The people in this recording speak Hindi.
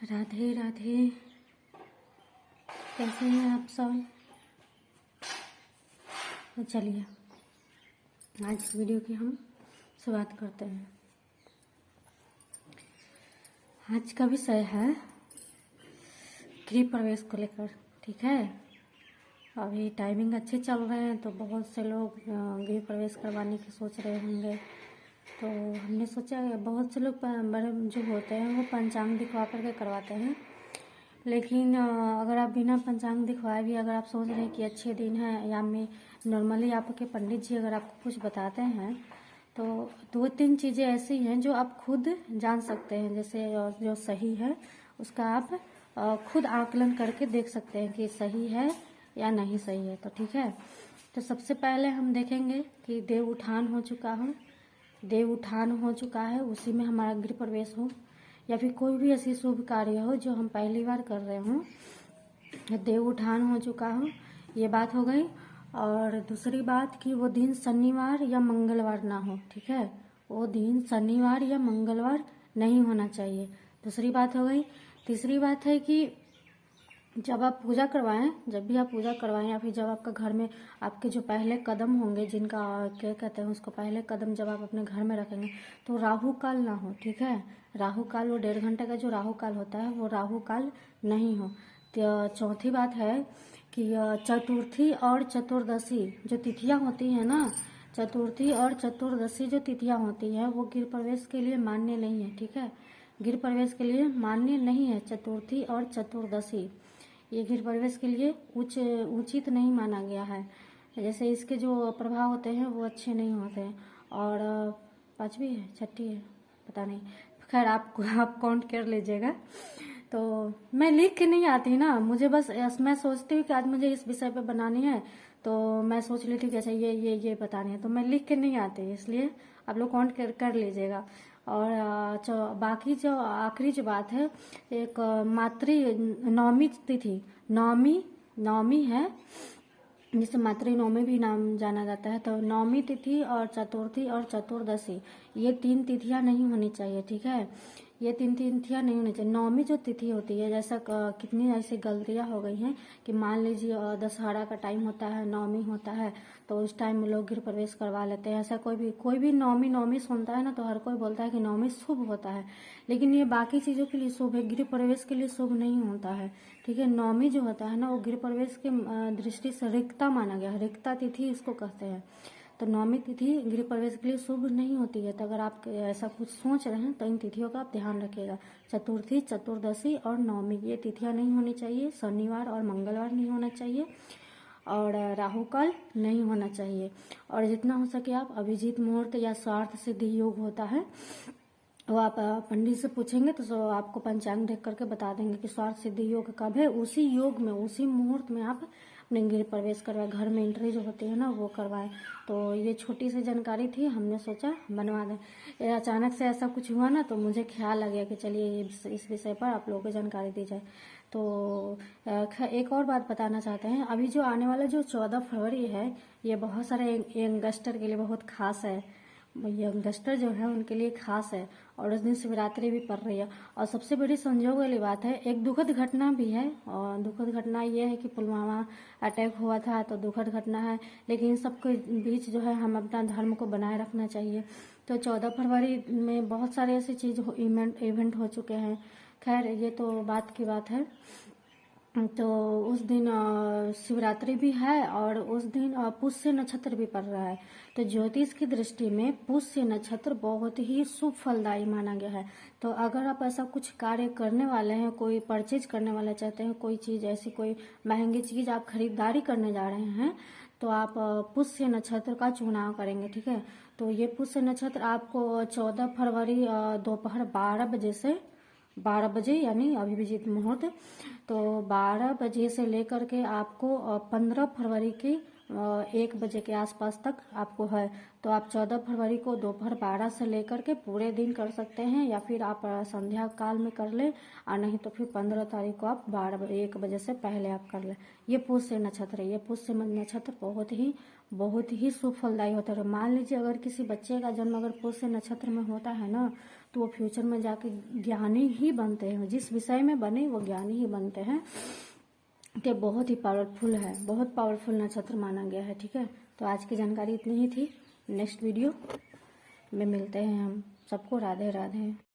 राधे राधे। कैसे हैं आप सब? तो चलिए आज वीडियो की हम शुरुआत करते हैं। आज का विषय है गृह प्रवेश को लेकर। ठीक है, अभी टाइमिंग अच्छे चल रहे हैं तो बहुत से लोग गृह प्रवेश करवाने की सोच रहे होंगे। तो हमने सोचा बहुत से लोग बड़े जो होते हैं वो पंचांग दिखवा करके करवाते हैं, लेकिन अगर आप बिना पंचांग दिखवाए भी अगर आप सोच रहे हैं कि अच्छे दिन है या मैं नॉर्मली आपके पंडित जी अगर आपको कुछ बताते हैं तो 2-3 चीज़ें ऐसी हैं जो आप खुद जान सकते हैं। जैसे जो सही है उसका आप खुद आकलन करके देख सकते हैं कि सही है या नहीं सही है। तो ठीक है, तो सबसे पहले हम देखेंगे कि देव उठान हो चुका हो, देव उठान हो चुका है उसी में हमारा गृह प्रवेश हो, या फिर कोई भी ऐसी शुभ कार्य हो जो हम पहली बार कर रहे हों, देव उठान हो चुका हो, ये बात हो गई। और दूसरी बात कि वो दिन शनिवार या मंगलवार ना हो। ठीक है, वो दिन शनिवार या मंगलवार नहीं होना चाहिए। दूसरी बात हो गई। तीसरी बात है कि जब आप पूजा करवाएं, जब भी आप पूजा करवाएं या फिर जब आपका घर में आपके जो पहले कदम होंगे, जिनका क्या कहते हैं उसको, पहले कदम जब आप अपने घर में रखेंगे तो राहु काल ना हो। ठीक है, राहु काल वो 1.5 घंटे का जो राहु काल होता है वो राहु काल नहीं हो। तो चौथी बात है कि चतुर्थी और चतुर्दशी जो तिथियां होती हैं ना, चतुर्थी और चतुर्दशी जो तिथियां होती हैं वो गृह प्रवेश के लिए मान्य नहीं है। ठीक है, गृह प्रवेश के लिए मान्य नहीं है चतुर्थी और चतुर्दशी, ये गृह प्रवेश के लिए उचित नहीं माना गया है। जैसे इसके जो प्रभाव होते हैं वो अच्छे नहीं होते हैं। और पांचवी है छठी है पता नहीं, खैर आप काउंट कर लीजिएगा। तो मैं लिख के नहीं आती ना, मुझे बस मैं सोचती हूँ कि आज मुझे इस विषय पे बनानी है तो मैं सोच लेती हूँ कि अच्छा ये बतानी है, तो मैं लिख के नहीं आती, इसलिए आप लोग काउंट कर लीजिएगा। और बाकी जो आखिरी जो बात है, एक मातृ नवमी तिथि, नवमी है जिसे मातृ नवमी भी नाम जाना जाता है। तो नवमी तिथि और चतुर्थी और चतुर्दशी ये 3 तिथियां नहीं होनी चाहिए। ठीक है, ये 3 तिथियां नहीं होनी चाहिए। नवमी जो तिथि होती है, जैसा कितनी ऐसी गलतियां हो गई हैं कि मान लीजिए दशहरा का टाइम होता है, नवमी होता है, तो उस टाइम में लोग गृह प्रवेश करवा लेते हैं। ऐसा कोई भी नवमी सुनता है ना तो हर कोई बोलता है कि नवमी शुभ होता है, लेकिन ये बाकी चीज़ों के लिए शुभ है, गृह प्रवेश के लिए शुभ नहीं होता है। ठीक है, नवमी जो होता है ना वो गृह प्रवेश के दृष्टि से रिक्ता माना गया है, रिक्ता तिथि इसको कहते हैं। तो नवमी तिथि गृह प्रवेश के लिए शुभ नहीं होती है। तो अगर आप ऐसा कुछ सोच रहे हैं तो इन तिथियों का आप ध्यान रखिएगा। चतुर्थी, चतुर्दशी और नवमी ये तिथियां नहीं होनी चाहिए। शनिवार और मंगलवार नहीं होना चाहिए और राहु काल नहीं होना चाहिए। और जितना हो सके आप अभिजीत मुहूर्त या स्वार्थ सिद्धि योग होता है वो आप पंडित से पूछेंगे तो आपको पंचांग देख करके बता देंगे कि स्वार्थ सिद्धि योग कब है। उसी योग में उसी मुहूर्त में आप अपने गृह प्रवेश करवाए, घर में एंट्री जो होती है ना वो करवाएं। तो ये छोटी सी जानकारी थी, हमने सोचा बनवा दें। अचानक से ऐसा कुछ हुआ ना तो मुझे ख्याल आ गया कि चलिए इस विषय पर आप लोगों को जानकारी दी जाए। तो एक और बात बताना चाहते हैं, अभी जो आने वाला जो 14 फरवरी है ये बहुत सारे यंगस्टर के लिए बहुत खास है। यंगस्टर जो है उनके लिए खास है और उस दिन शिवरात्रि भी पड़ रही है। और सबसे बड़ी संजोग वाली बात है, एक दुखद घटना भी है। और दुखद घटना ये है कि पुलवामा अटैक हुआ था तो दुखद घटना है, लेकिन सबके बीच जो है हम अपना धर्म को बनाए रखना चाहिए। तो 14 फरवरी में बहुत सारे ऐसी चीज इवेंट हो चुके हैं, खैर ये तो बात की बात है। तो उस दिन शिवरात्रि भी है और उस दिन पुष्य नक्षत्र भी पड़ रहा है। तो ज्योतिष की दृष्टि में पुष्य नक्षत्र बहुत ही शुभ फलदायी माना गया है। तो अगर आप ऐसा कुछ कार्य करने वाले हैं, कोई परचेज करने वाले चाहते हैं, कोई चीज ऐसी कोई महंगी चीज आप खरीदारी करने जा रहे हैं तो आप पुष्य नक्षत्र का चुनाव करेंगे। ठीक है, तो ये पुष्य नक्षत्र आपको 14 फरवरी दोपहर 12 बजे यानी अभिजीत मुहूर्त, तो 12 बजे से लेकर के आपको 15 फरवरी की 1 बजे के आसपास तक आपको है। तो आप 14 फरवरी को दोपहर 12 से लेकर के पूरे दिन कर सकते हैं, या फिर आप संध्या काल में कर लें, और नहीं तो फिर 15 तारीख को आप 1 बजे से पहले आप कर लें। ये पुष्य नक्षत्र है। ये पुष्य नक्षत्र बहुत ही शुभ फलदायी होता है। मान लीजिए अगर किसी बच्चे का जन्म अगर पुष्य नक्षत्र में होता है ना, तो वो फ्यूचर में जाके ज्ञानी ही बनते हैं। जिस विषय में बने वो ज्ञानी ही बनते हैं। तो बहुत ही पावरफुल है, बहुत पावरफुल नक्षत्र माना गया है। ठीक है, तो आज की जानकारी इतनी ही थी। नेक्स्ट वीडियो में मिलते हैं हम। सबको राधे राधे।